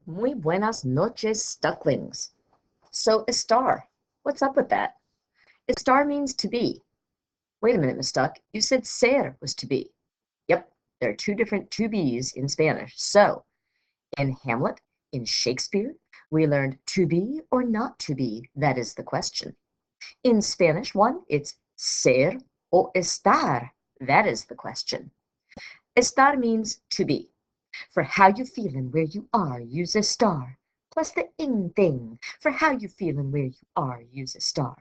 Muy buenas noches, Stucklings. So, ESTAR, what's up with that? ESTAR means to be. Wait a minute, Miss Stuck. You said ser was to be. Yep, there are two different to be's in Spanish. So, in Hamlet, in Shakespeare, we learned to be or not to be. That is the question. In Spanish one, it's ser o estar. That is the question. Estar means to be. For how you feel and where you are, use estar. Plus the ing thing. For how you feel and where you are, use estar.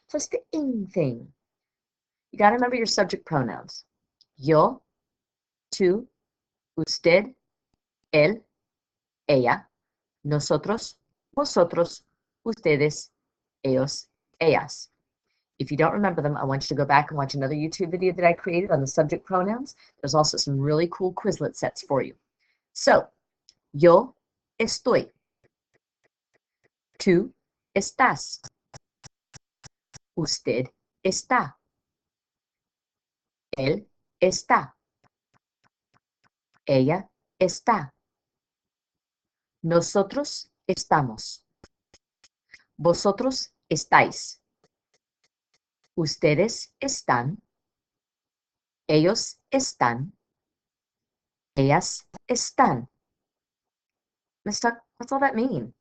Plus the ing thing. You got to remember your subject pronouns. Yo, tú, usted, él, ella, nosotros, vosotros, ustedes, ellos, ellas. If you don't remember them, I want you to go back and watch another YouTube video that I created on the subject pronouns. There's also some really cool Quizlet sets for you. So, yo estoy. Tú estás. Usted está. Él está. Ella está. Nosotros estamos. Vosotros estáis. Ustedes están. Ellos están. Ellas están. Mister, what's all that mean?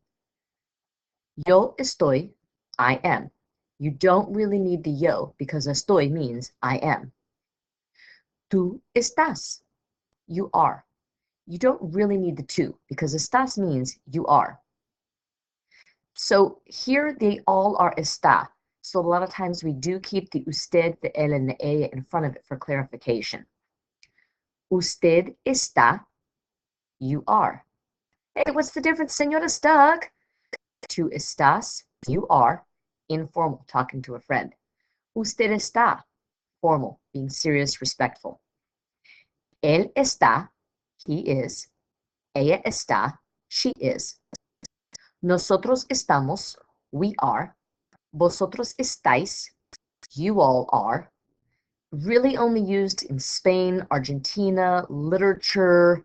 Yo estoy, I am. You don't really need the yo because estoy means I am. Tú estás. You are. You don't really need the tú because estás means you are. So here they all are está. So a lot of times we do keep the usted, the él, and the ella in front of it for clarification. Usted está. You are. Hey, what's the difference, Señora Stuck? Tú estás. You are. Informal, talking to a friend. Usted está. Formal, being serious, respectful. Él está. He is. Ella está. She is. Nosotros estamos. We are. Vosotros estáis. You all are. Really only used in Spain, Argentina, literature,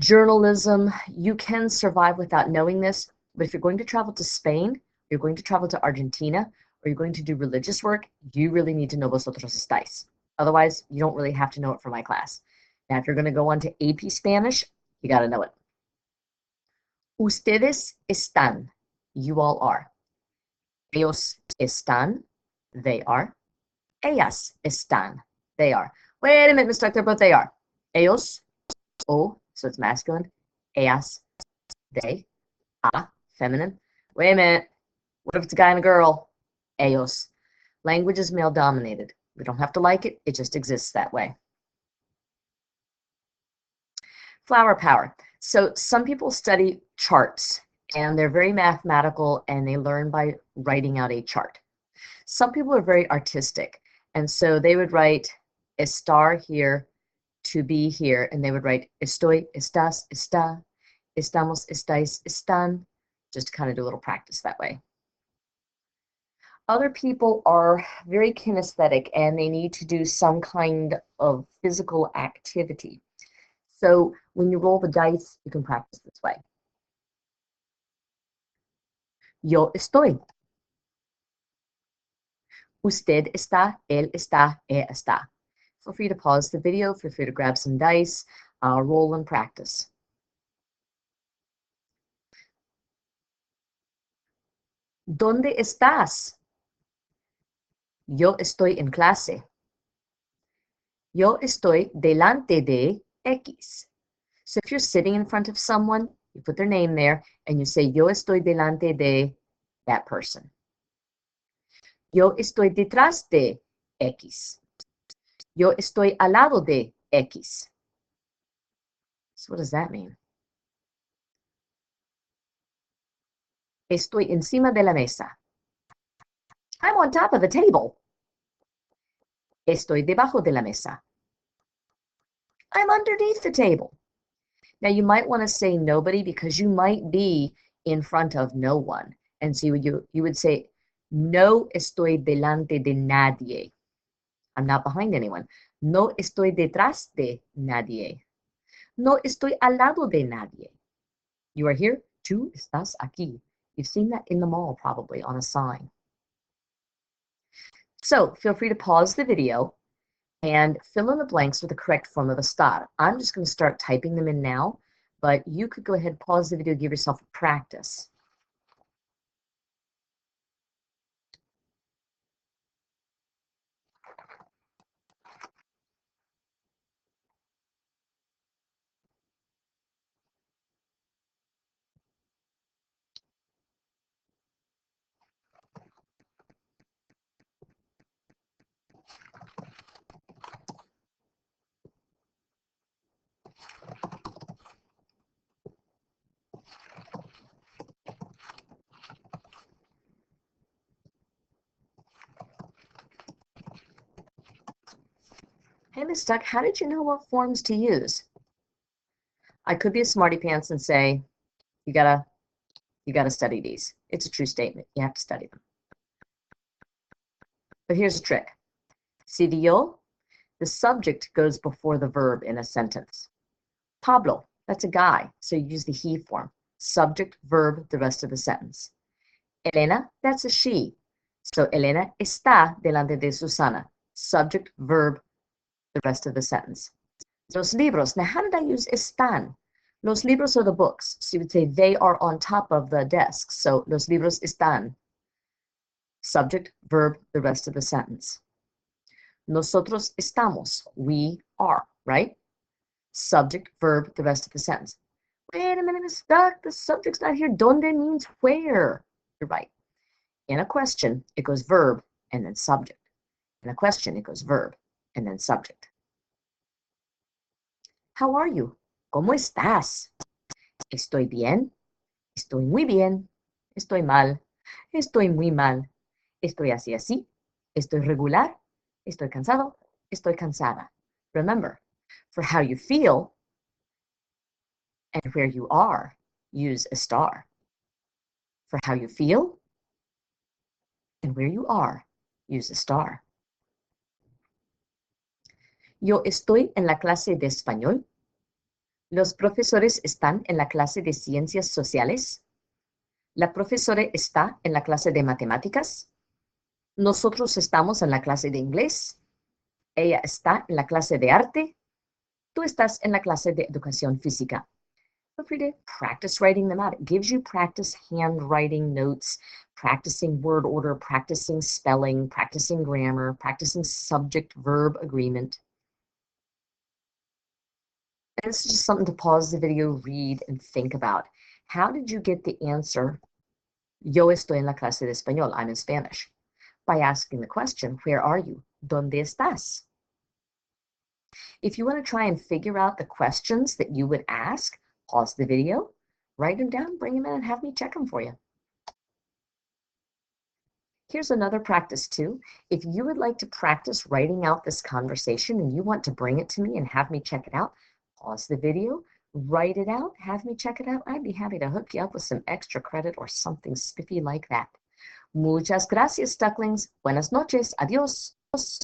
journalism. You can survive without knowing this, but if you're going to travel to Spain, you're going to travel to Argentina, or you're going to do religious work, you really need to know vosotros estáis. Otherwise, you don't really have to know it for my class. Now, if you're going to go on to AP Spanish, you got to know it. Ustedes están. You all are. Ellos están. They are. Ellas están. They are. Wait a minute, Miss Duck, they're both they are. Ellos, o, so it's masculine. Ellas, they, a, feminine. Wait a minute. What if it's a guy and a girl? Ellos. Language is male dominated. We don't have to like it. It just exists that way. Flower power. So some people study charts and they're very mathematical and they learn by writing out a chart. Some people are very artistic and so they would write estar here, to be here, and they would write estoy, estás, está, estamos, estáis, están, just to kind of do a little practice that way. Other people are very kinesthetic and they need to do some kind of physical activity. So when you roll the dice, you can practice this way. Yo estoy. Usted está, él está, ella está. Feel free to pause the video, feel free to grab some dice, roll and practice. ¿Dónde estás? Yo estoy en clase. Yo estoy delante de X. So if you're sitting in front of someone, you put their name there and you say, yo estoy delante de that person. Yo estoy detrás de X. Yo estoy al lado de X. So what does that mean? Estoy encima de la mesa. I'm on top of the table. Estoy debajo de la mesa. I'm underneath the table. Now you might want to say nobody because you might be in front of no one. And so you would say, no estoy delante de nadie. I'm not behind anyone. No estoy detrás de nadie. No estoy al lado de nadie. You are here. Tú estás aquí. You've seen that in the mall probably on a sign. So feel free to pause the video and fill in the blanks with the correct form of estar. I'm just going to start typing them in now, but you could go ahead, pause the video, give yourself a practice. Hey, Miss Duck, how did you know what forms to use? I could be a smarty pants and say, you gotta study these. It's a true statement. You have to study them. But here's a trick. Si yo, the subject goes before the verb in a sentence. Pablo, that's a guy, so you use the he form. Subject, verb, the rest of the sentence. Elena, that's a she. So Elena está delante de Susana. Subject, verb, the rest of the sentence. Los libros. Now, how did I use están? Los libros are the books. So you would say they are on top of the desk. So los libros están. Subject, verb, the rest of the sentence. Nosotros estamos. We are, right? Subject, verb, the rest of the sentence. Wait a minute, Miss Duck, the subject's not here. Donde means where. You're right. In a question, it goes verb and then subject. In a question, it goes verb and then subject. How are you? ¿Cómo estás? Estoy bien. Estoy muy bien. Estoy mal. Estoy muy mal. Estoy así así. Estoy regular. Estoy cansado. Estoy cansada. Remember, for how you feel and where you are, use estar. For how you feel and where you are, use estar. Yo estoy en la clase de español. Los profesores están en la clase de ciencias sociales. La profesora está en la clase de matemáticas. Nosotros estamos en la clase de inglés. Ella está en la clase de arte. Tú estás en la clase de educación física. Feel free to practice writing them out. It gives you practice handwriting notes, practicing word order, practicing spelling, practicing grammar, practicing subject-verb agreement. And this is just something to pause the video, read, and think about. How did you get the answer? Yo estoy en la clase de español. I'm in Spanish. By asking the question, where are you? ¿Dónde estás? If you want to try and figure out the questions that you would ask, pause the video, write them down, bring them in, and have me check them for you. Here's another practice too. If you would like to practice writing out this conversation and you want to bring it to me and have me check it out, pause the video, write it out, have me check it out. I'd be happy to hook you up with some extra credit or something spiffy like that. Muchas gracias, ducklings. Buenas noches. Adios.